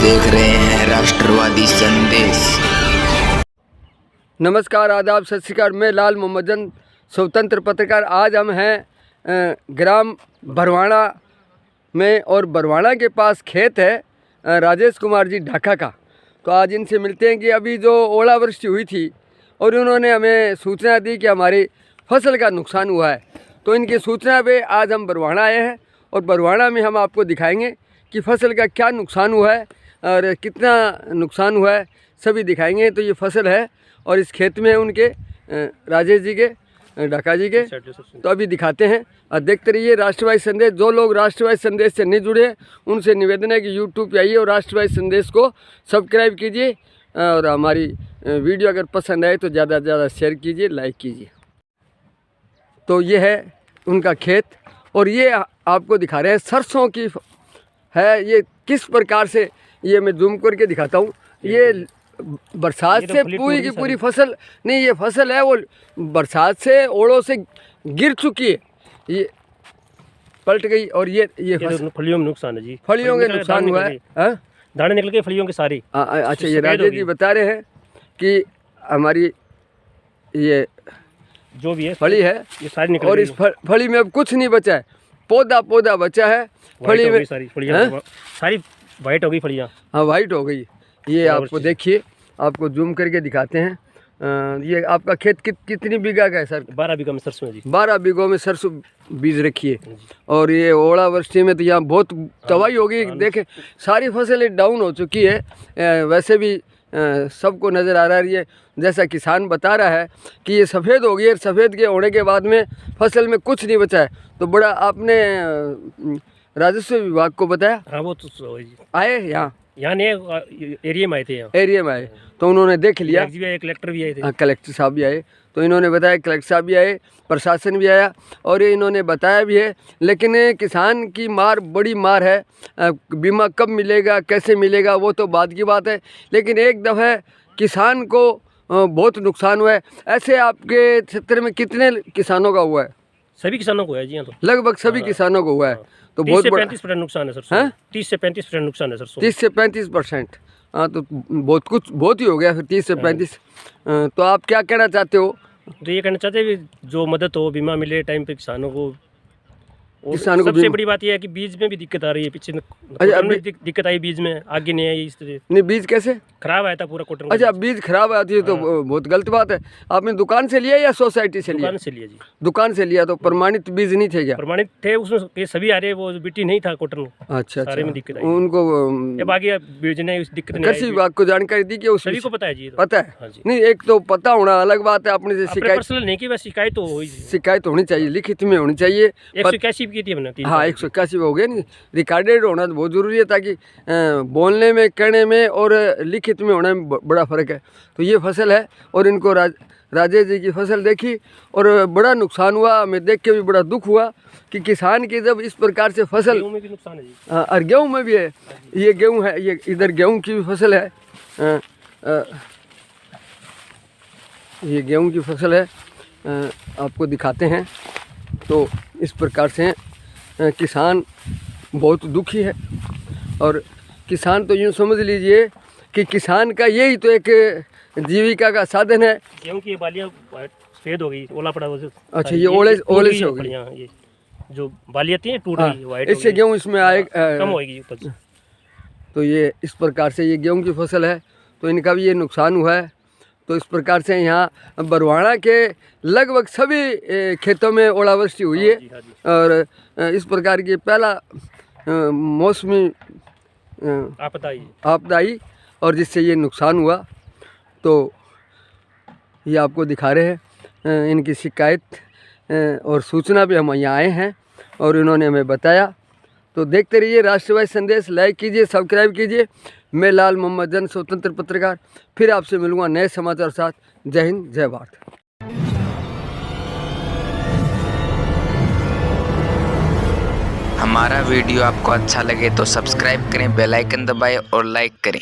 देख रहे हैं राष्ट्रवादी संदेश। नमस्कार, आदाब, सत श्री अकाल। मैं लाल मोहम्मदन, स्वतंत्र पत्रकार। आज हम हैं ग्राम बरवाणा में और बरवाणा के पास खेत है राजेश कुमार जी ढाका का। तो आज इनसे मिलते हैं कि अभी जो ओलावृष्टि हुई थी और उन्होंने हमें सूचना दी कि हमारी फसल का नुकसान हुआ है। तो इनकी सूचना पे आज हम बरवाणा आए हैं और बरवाणा में हम आपको दिखाएंगे कि फसल का क्या नुकसान हुआ है और कितना नुकसान हुआ है, सभी दिखाएंगे। तो ये फसल है और इस खेत में उनके राजेश जी के, ढाका जी के। तो अभी दिखाते हैं और देखते रहिए राष्ट्रवादी संदेश। जो लोग राष्ट्रवादी संदेश से नहीं जुड़े हैं उनसे निवेदन है कि यूट्यूब पे आइए और राष्ट्रवादी संदेश को सब्सक्राइब कीजिए और हमारी वीडियो अगर पसंद आए तो ज़्यादा से ज़्यादा शेयर कीजिए, लाइक कीजिए। तो ये है उनका खेत और ये आपको दिखा रहे हैं सरसों की है। ये किस प्रकार से, ये मैं जूम करके दिखाता हूँ। ये बरसात से पूरी की पूरी फसल नहीं, ये फसल है वो बरसात से ओलों से गिर चुकी है, ये पलट गई। और ये फलियों में नुकसान है जी, फलियों के नुकसान हुआ है। दाने निकल गए फलियों के सारी। अच्छा, ये राजेश जी बता रहे हैं कि हमारी ये जो भी है फली है ये सारी निकल और इस फली में अब कुछ नहीं बचा है, पौधा बचा है। फली में सारी फलियां सारी वाइट हो गई फलियां। हाँ, वाइट हो गई। ये आपको देखिए, आपको जूम करके दिखाते हैं। ये आपका खेत कितनी बीघा का है सर? 12 बीघा में सरसों है जी। 12 बीघों में सरसों बीज रखी है और ये ओलावृष्टि में तो यहाँ बहुत तबाही हो गई। देखें, सारी फसलें डाउन हो चुकी है। वैसे भी सबको नज़र आ रहा है, ये जैसा किसान बता रहा है कि ये सफ़ेद हो गई है। सफ़ेद के होने के बाद में फसल में कुछ नहीं बचा है। तो बड़ा आपने राजस्व विभाग को बताया? हाँ, वो तो आए यहाँ एरिया में आए थे, यहाँ एरिया में आए तो उन्होंने देख लिया। कलेक्टर भी आए थे। हाँ, कलेक्टर साहब भी आए। तो इन्होंने बताया, कलेक्टर साहब भी आए, प्रशासन भी आया और ये इन्होंने बताया भी है। लेकिन किसान की मार बड़ी मार है। बीमा कब मिलेगा, कैसे मिलेगा, वो तो बाद की बात है। लेकिन एक दफ़ा किसान को बहुत नुकसान हुआ है। ऐसे आपके क्षेत्र में कितने किसानों का हुआ है? सभी किसानों को है जी, यहाँ तो लगभग सभी किसानों को हुआ है। तो बहुत 35% नुकसान है सर। 30 से 35% नुकसान है सर। 30 से 35%। हाँ, तो बहुत ही हो गया फिर 30 से 35। तो आप क्या कहना चाहते हो? तो ये कहना चाहते हैं जो मदद हो, बीमा मिले टाइम पे किसानों को। और किसानों को सबसे बड़ी बात यह है कि बीज में भी दिक्कत आ रही है। पीछे दिक्कत आई बीज में, आगे नहीं आई। इस तरह नहीं, बीज कैसे खराब आया था पूरा कॉटन। अच्छा, बीज खराब आती है तो बहुत गलत बात है। आपने दुकान से लिया या सोसाइटी से लिया? दुकान से लिया जी। दुकान से लिया तो प्रमाणित बीज नहीं थे क्या? प्रमाणित थे, उसमें सभी आ रहे, वो बीटी नहीं था कॉटन। अच्छा, सारे में दिक्कत आई उनको। अब आगे बीजने उस दिक्कत नहीं। कृषि विभाग को जानकारी दी कि उस सभी को पता है जी। पता है? नहीं, एक तो पता होना अलग बात है, अपने से शिकायत पर्सनल नहीं की, बस शिकायत तो हुई। शिकायत होनी चाहिए, लिखित में होनी चाहिए। 181 की थी हमने। हाँ, 181 हो गया। नहीं, रिकॉर्डेड होना तो बहुत ज़रूरी है, ताकि बोलने में, कहने में और लिखित में होने में बड़ा फ़र्क है। तो ये फसल है और इनको राजेश जी की फसल देखी और बड़ा नुकसान हुआ। हमें देख के भी बड़ा दुख हुआ कि किसान की जब इस प्रकार से फसल, गेहूं में भी नुकसान है जी। और गेहूँ में भी है। ये गेहूँ है, ये इधर गेहूँ की भी फसल है। ये गेहूँ की फसल है, आपको दिखाते हैं। तो इस प्रकार से किसान बहुत दुखी है और किसान तो यूँ समझ लीजिए कि किसान का यही तो एक जीविका का साधन है। गेहूं की बालियां सफेद हो गई, ओला पड़ा। अच्छा, ये ओले से हो गई। ये जो बालियां थी टूट गई, वाइट। इससे गेहूँ इसमें आए कम होगी उपज। तो ये इस प्रकार से ये गेहूँ की फसल है, तो इनका भी ये नुकसान हुआ है। तो इस प्रकार से यहाँ बरवाणा के लगभग सभी खेतों में ओलावृष्टि हुई है और इस प्रकार की पहला मौसमी आपदा आई और जिससे ये नुकसान हुआ। तो ये आपको दिखा रहे हैं इनकी शिकायत और सूचना भी हम यहाँ आए हैं और इन्होंने हमें बताया। तो देखते रहिए राष्ट्रवादी संदेश, लाइक कीजिए, सब्सक्राइब कीजिए। मैं लाल मोहम्मदन, स्वतंत्र पत्रकार, फिर आपसे मिलूँगा नए समाचार साथ। जय हिंद, जय भारत। हमारा वीडियो आपको अच्छा लगे तो सब्सक्राइब करें, बेल आइकन दबाएं और लाइक करें।